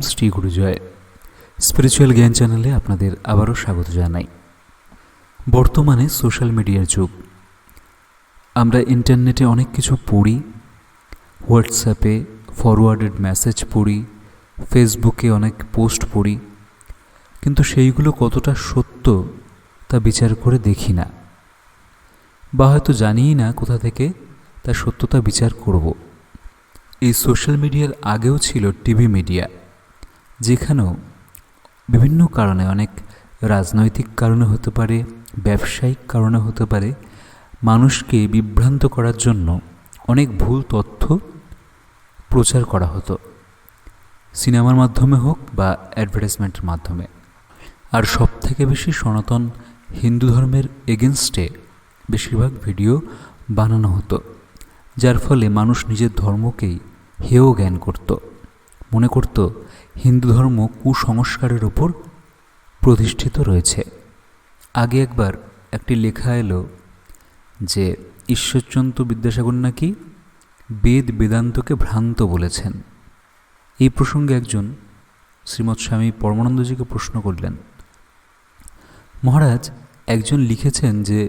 Shri গুরুজয়। Spiritual জ্ঞান চ্যানেলে আপনাদের আবারও স্বাগত জানাই। বর্তমানে সোশ্যাল মিডিয়ার যুগ। আমরা ইন্টারনেটে অনেক কিছু পড়ি, হোয়াটসঅ্যাপে ফরওয়ার্ডেড মেসেজ পড়ি, ফেসবুকে অনেক পোস্ট পড়ি, কিন্তু সেইগুলো কতটা সত্য তা বিচার করে দেখি না, বা হয়তো জানিই না কোথা থেকে তার সত্যতা বিচার করব। এই সোশ্যাল মিডিয়ার আগেও ছিল টিভি মিডিয়া, যেখানেও বিভিন্ন কারণে, অনেক রাজনৈতিক কারণে হতে পারে, ব্যবসায়িক কারণে হতে পারে, মানুষকে বিভ্রান্ত করার জন্য অনেক ভুল তথ্য প্রচার করা হতো, সিনেমার মাধ্যমে হোক বা অ্যাডভার্টাইজমেন্টের মাধ্যমে। আর সব থেকে বেশি সনাতন হিন্দু ধর্মের এগেনস্টে বেশিরভাগ ভিডিও বানানো হতো, যার ফলে মানুষ নিজের ধর্মকেই হেয় জ্ঞান করত, মনে করত হিন্দু ধর্ম কুসংস্কারের ওপর প্রতিষ্ঠিত রয়েছে। আগে একবার একটি লেখা এলো যে ঈশ্বরচন্দ্র বিদ্যাসাগর নাকি বেদ বেদান্তকে ভ্রান্ত বলেছেন। এই প্রসঙ্গে একজন শ্রীমৎ স্বামী পরমানন্দজিকে প্রশ্ন করলেন, মহারাজ, একজন লিখেছেন যে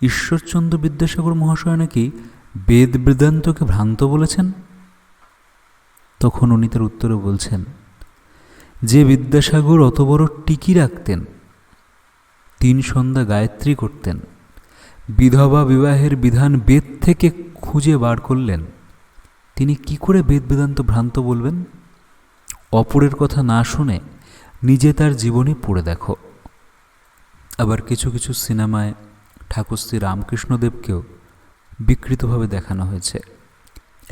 ঈশ্বরচন্দ্র বিদ্যাসাগর মহাশয় নাকি বেদ বেদান্তকে ভ্রান্ত বলেছেন। তখন উনি তার উত্তরে বলছেন, যে বিদ্যাসাগর অত বড় টিকি রাখতেন, 3 সন্ধ্যা গায়ত্রী করতেন, বিধবা বিবাহের বিধান বেদ থেকে খুঁজে বার করলেন, তিনি কি করে বেদ বেদান্ত ভ্রান্ত বলবেন? অপরের কথা না শুনে নিজে তার জীবনী পড়ে দেখো। আবার কিছু কিছু সিনেমায় ঠাকুর শ্রী রামকৃষ্ণদেবকেও বিকৃতভাবে দেখানো হয়েছে।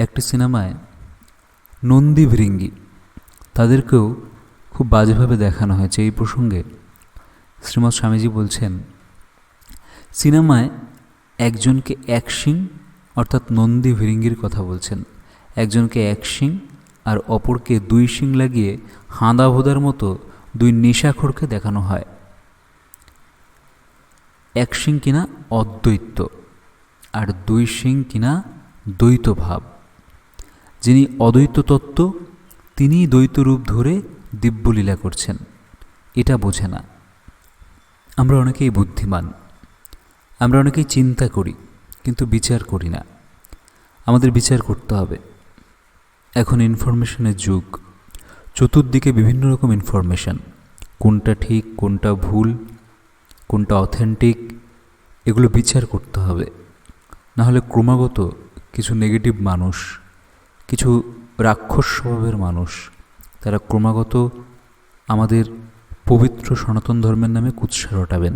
একটি সিনেমায় নন্দী ভৃঙ্গি, তাদেরকেও খুব বাজেভাবে দেখানো হয়েছে। এই প্রসঙ্গে শ্রীমৎ স্বামীজি বলছেন, সিনেমায় একজনকে 1 শিং অর্থাৎ নন্দী ভৃঙ্গির কথা বলছেন, একজনকে 1 শিং আর অপরকে 2 শিং লাগিয়ে হাঁদা ভোদার মতো 2 নেশাখোরকে দেখানো হয়। 1 শিং কিনা অদ্বৈত আর 2 শিং কিনা দ্বৈত ভাব। যিনি অদ্বৈত তত্ত্ব, তিনিই দ্বৈত রূপ ধরে দিব্যলীলা করছেন, এটা বোঝে না। আমরা অনেকেই বুদ্ধিমান, আমরা অনেকেই চিন্তা করি, কিন্তু বিচার করি না। আমাদের বিচার করতে হবে। এখন ইনফরমেশনের যুগ, চতুর্দিকে বিভিন্ন রকম ইনফরমেশন, কোনটা ঠিক কোনটা ভুল, কোনটা অথেন্টিক, এগুলো বিচার করতে হবে। নাহলে ক্রমাগত কিছু নেগেটিভ মানুষ, কিছু রাক্ষস স্বভাবের মানুষ, তারা ক্রমাগত আমাদের পবিত্র সনাতন ধর্মের নামে কুৎসা রটাবেন,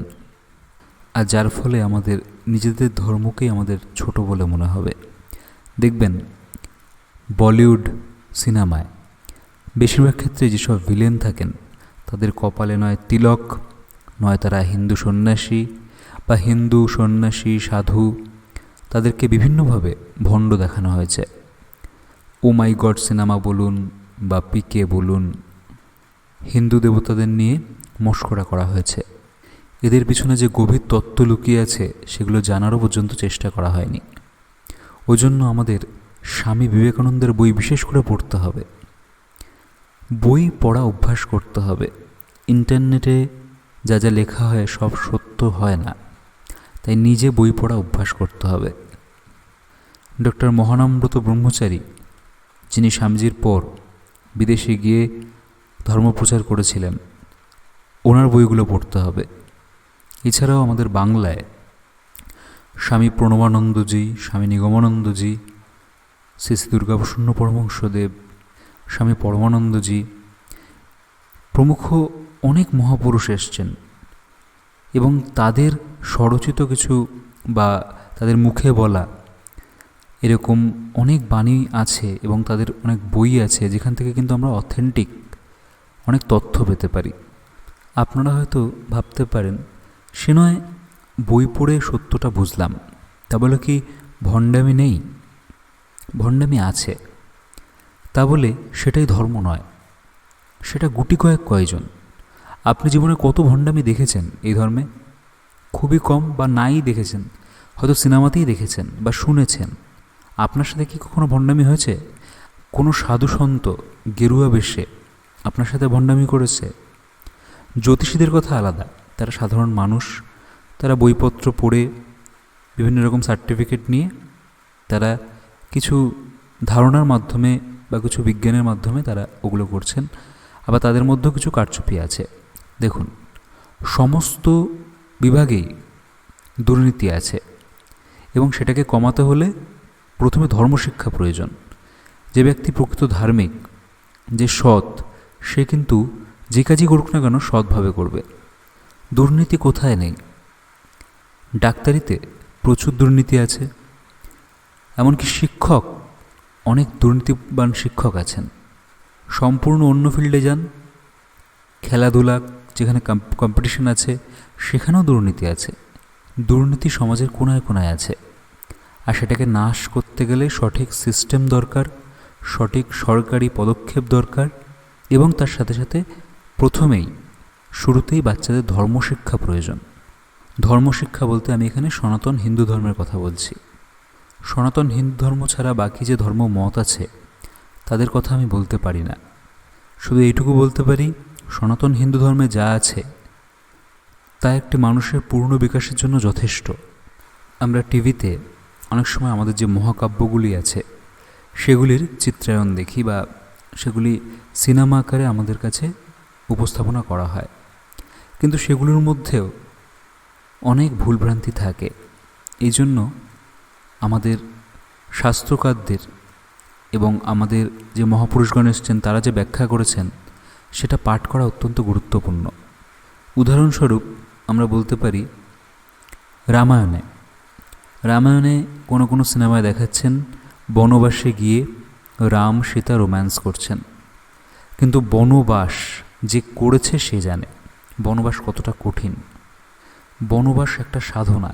আর যার ফলে আমাদের নিজেদের ধর্মকেই আমাদের ছোট বলে মনে হবে। দেখবেন বলিউড সিনেমায় বেশিরভাগ ক্ষেত্রে যেসব ভিলেন থাকেন, তাদের কপালে নয় তিলক, নয় তারা হিন্দু সন্ন্যাসী বা হিন্দু সন্ন্যাসী সাধু, তাদেরকে বিভিন্নভাবে ভণ্ড দেখানো হয়েছে। ও মাই গড সিনেমা বলুন বা পিকে বলুন, হিন্দু দেবতাদের নিয়ে মশকরা করা হয়েছে। এদের পিছনে যে গভীর তত্ত্ব লুকিয়ে আছে, সেগুলো জানারও পর্যন্ত চেষ্টা করা হয়নি। ওই জন্য আমাদের স্বামী বিবেকানন্দের বই বিশেষ করে পড়তে হবে, বই পড়া অভ্যাস করতে হবে। ইন্টারনেটে যা যা লেখা হয় সব সত্য হয় না, তাই নিজে বই পড়া অভ্যাস করতে হবে। ডক্টর মহানামব্রত ব্রহ্মচারী, যিনি স্বামীজির পর বিদেশে গিয়ে ধর্মপ্রচার করেছিলেন, ওনার বইগুলো পড়তে হবে। এছাড়াও আমাদের বাংলায় স্বামী প্রণবানন্দজি, স্বামী নিগমানন্দজি, শ্রী শ্রী দুর্গাপ্রসন্ন পরমহংসদেব, স্বামী পরমানন্দজি প্রমুখ অনেক মহাপুরুষ এসছেন, এবং তাদের স্বরচিত কিছু বা তাদের মুখে বলা এরকম অনেক বাণী আছে, এবং তাদের অনেক বই আছে, যেখান থেকে কিন্তু আমরা অথেন্টিক অনেক তথ্য পেতে পারি। আপনারা হয়তো ভাবতে পারেন, সে নয় বই পড়ে সত্যটা বুঝলাম, তা বলে কি ভণ্ডামি নেই? ভণ্ডামি আছে, তা বলে সেটাই ধর্ম নয়। সেটা গুটি কয়েকজন। আপনি জীবনে কত ভণ্ডামি দেখেছেন এই ধর্মে? খুবই কম বা নাই দেখেছেন, হয়তো সিনেমাতেই দেখেছেন বা শুনেছেন। আপনার সাথে কি কখনো ভণ্ডামি হয়েছে? কোনো সাধু সন্ত গেরুয়া বেশে আপনার সাথে ভণ্ডামি করেছে? জ্যোতিষীদের কথা আলাদা, তারা সাধারণ মানুষ, তারা বইপত্র পড়ে বিভিন্ন রকম সার্টিফিকেট নিয়ে তারা কিছু ধারণার মাধ্যমে বা কিছু বিজ্ঞানের মাধ্যমে তারা ওগুলো করছেন। আবার তাদের মধ্যেও কিছু কারচুপি আছে। দেখুন, সমস্ত বিভাগেই দুর্নীতি আছে এবং সেটাকে কমাতে হলে প্রথমে ধর্মশিক্ষা প্রয়োজন। যে ব্যক্তি প্রকৃত ধার্মিক, যে সৎ, সে কিন্তু যে কাজই করুক না কেন সৎভাবে করবে। দুর্নীতি কোথায় নেই? ডাক্তারিতে প্রচুর দুর্নীতি আছে, এমনকি শিক্ষক, অনেক দুর্নীতিবান শিক্ষক আছেন। সম্পূর্ণ অন্য ফিল্ডে যান, খেলাধুলা যেখানে কম্পিটিশন আছে সেখানেও দুর্নীতি আছে। দুর্নীতি সমাজের কোনায় কোনায় আছে, আর সেটাকে নাশ করতে গেলে সঠিক সিস্টেম দরকার, সঠিক সরকারি পদক্ষেপ দরকার, এবং তার সাথে সাথে প্রথমেই শুরুতেই বাচ্চাদের ধর্মশিক্ষা প্রয়োজন। ধর্মশিক্ষা বলতে আমি এখানে সনাতন হিন্দু ধর্মের কথা বলছি। সনাতন হিন্দু ধর্ম ছাড়া বাকি যে ধর্ম মত আছে তাদের কথা আমি বলতে পারি না। শুধু এইটুকু বলতে পারি, সনাতন হিন্দু ধর্মে যা আছে তা একটি মানুষের পূর্ণ বিকাশের জন্য যথেষ্ট। আমরা টিভিতে অনেক সময় আমাদের যে মহাকাব্যগুলি আছে সেগুলির চিত্রায়ন দেখি বা সেগুলি সিনেমা আকারে আমাদের কাছে উপস্থাপনা করা হয়, কিন্তু সেগুলোর মধ্যেও অনেক ভুলভ্রান্তি থাকে। এই জন্য আমাদের শাস্ত্রকারদের এবং আমাদের যে মহাপুরুষগণ এসেছেন তারা যে ব্যাখ্যা করেছেন সেটা পাঠ করা অত্যন্ত গুরুত্বপূর্ণ। উদাহরণস্বরূপ আমরা বলতে পারি রামায়ণে কোনো কোনো সিনেমায় দেখাচ্ছেন বনবাসে গিয়ে রাম সীতা রোম্যান্স করছেন, কিন্তু বনবাস যে করেছে সে জানে বনবাস কতটা কঠিন। বনবাস একটা সাধনা।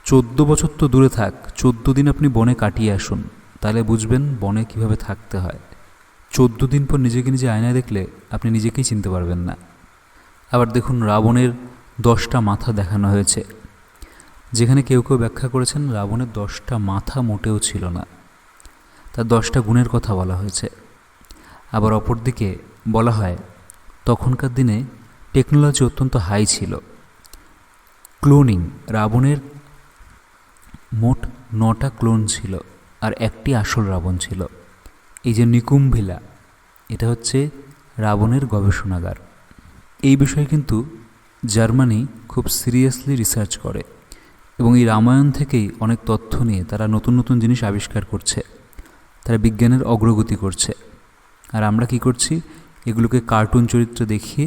14 বছর তো দূরে থাক, 14 দিন আপনি বনে কাটিয়ে আসুন, তাহলে বুঝবেন বনে কিভাবে থাকতে হয়। 14 দিন পর নিজেকে নিজে আয়নায় দেখলে আপনি নিজেকেই চিনতে পারবেন না। আবার দেখুন, রাবণের 10টা মাথা দেখানো হয়েছে, যেখানে কেউ কেউ ব্যাখ্যা করেছেন রাবণের 10টা মাথা মোটেও ছিল না, তার 10টা গুণের কথা বলা হয়েছে। আবার অপরদিকে বলা হয় তখনকার দিনে টেকনোলজি অত্যন্ত হাই ছিল। ক্লোনিং, রাবণের মোট 9টা ক্লোন ছিল আর একটি আসল রাবণ ছিল। এই যে নিকুম্ভিলা, এটা হচ্ছে রাবণের গবেষণাগার। এই বিষয়ে কিন্তু জার্মানি খুব সিরিয়াসলি রিসার্চ করে এবং এই রামায়ণ থেকেই অনেক তথ্য নিয়ে তারা নতুন নতুন জিনিস আবিষ্কার করছে, তারা বিজ্ঞানের অগ্রগতি করছে। আর আমরা কি করছি? এগুলোকে কার্টুন চরিত্র দেখিয়ে,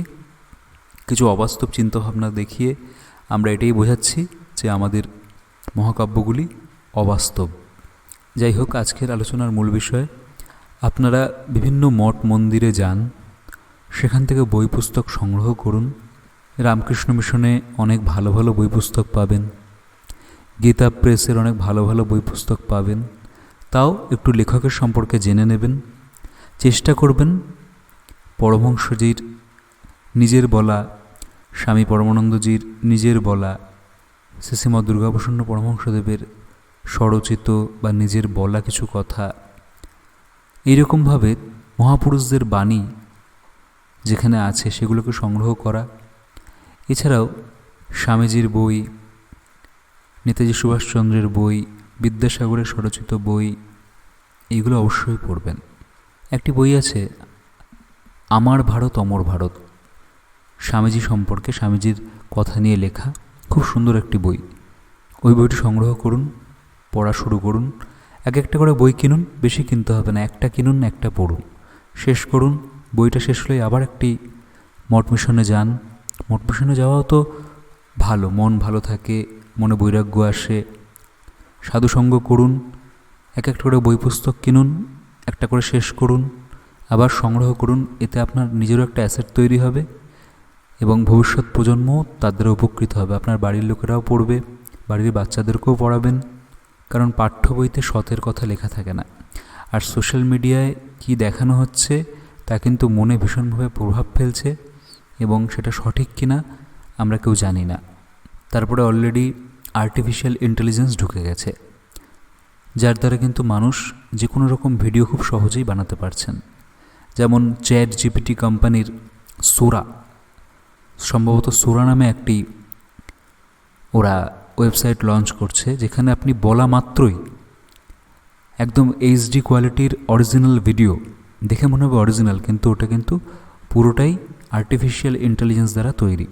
কিছু অবাস্তব চিন্তাভাবনা দেখিয়ে আমরা এটাই বোঝাচ্ছি যে আমাদের মহাকাব্যগুলি অবাস্তব। যাই হোক, আজকের আলোচনার মূল বিষয়, আপনারা বিভিন্ন মঠ মন্দিরে যান, সেখান থেকে বই পুস্তক সংগ্রহ করুন। রামকৃষ্ণ মিশনে অনেক ভালো ভালো বই পুস্তক পাবেন, গীতা প্রেসের অনেক ভালো ভালো বই পুস্তক পাবেন। তাও একটু লেখকের সম্পর্কে জেনে নেবেন। চেষ্টা করবেন পরমহংসজির নিজের বলা, স্বামী পরমানন্দজির নিজের বলা, শ্রীশ্রীমৎ দুর্গাপ্রসন্ন পরমহংসদেবের স্বরচিত বা নিজের বলা কিছু কথা, এইরকমভাবে মহাপুরুষদের বাণী যেখানে আছে সেগুলোকে সংগ্রহ করা। এছাড়াও স্বামীজির বই, নেতাজি সুভাষচন্দ্রের বই, বিদ্যাসাগরের স্বরচিত বই, এইগুলো অবশ্যই পড়বেন। একটি বই আছে আমার ভারত অমর ভারত, স্বামীজি সম্পর্কে, স্বামীজির কথা নিয়ে লেখা, খুব সুন্দর একটি বই। ওই বইটি সংগ্রহ করুন, পড়া শুরু করুন। এক একটা করে বই কিনুন, বেশি কিনতে হবে না, একটা কিনুন, একটা পড়ুন, শেষ করুন। বইটা শেষ হলেই আবার একটি মঠ মিশনে যান। মঠ মিশনে যাওয়াও তো ভালো, মন ভালো থাকে, মনে বৈরাগ্য আসে। সাধুসঙ্গ করুন, এক একটা করে বই পুস্তক কিনুন, একটা করে শেষ করুন, আবার সংগ্রহ করুন। এতে আপনার নিজেরও একটা অ্যাসেট তৈরি হবে এবং ভবিষ্যৎ প্রজন্মও তাদের উপকৃত হবে। আপনার বাড়ির লোকেরাও পড়বে, বাড়ির বাচ্চাদেরকেও পড়াবেন, কারণ পাঠ্য বইতে সতের কথা লেখা থাকে না। আর সোশ্যাল মিডিয়ায় কি দেখানো হচ্ছে তা কিন্তু মনে ভীষণভাবে প্রভাব ফেলছে এবং সেটা সঠিক কিনা আমরা কেউ জানি না। তারপরে অলরেডি আর্টিফিশিয়াল ইন্টেলিজেন্স ঢুকে গেছে, যার দ্বারা কিন্তু মানুষ যে কোনো রকম ভিডিও খুব সহজেই বানাতে পারছেন। যেমন চ্যাট জিপিটি কোম্পানির সোরা, সম্ভবত সোরা নামে একটি ওরা ওয়েবসাইট লঞ্চ করছে, যেখানে আপনি বলা মাত্রই একদম এইচডি কোয়ালিটির অরিজিনাল ভিডিও, দেখে মনে হবে অরিজিনাল, কিন্তু ওটা কিন্তু পুরোটাই আর্টিফিশিয়াল ইন্টেলিজেন্স দ্বারা তৈরি,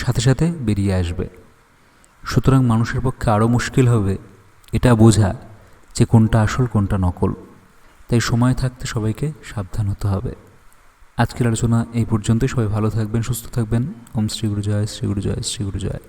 সাথে সাথে বেরিয়ে আসবে। সুতরাং মানুষের পক্ষে আরও মুশকিল হবে এটা বোঝা যে কোনটা আসল কোনটা নকল। তাই সময় থাকতে সবাইকে সাবধান হতে হবে। আজকের আলোচনা এই পর্যন্তই। সবাই ভালো থাকবেন, সুস্থ থাকবেন। ওম শ্রী গুরু জয়, শ্রী গুরু জয়, শ্রী গুরু জয়।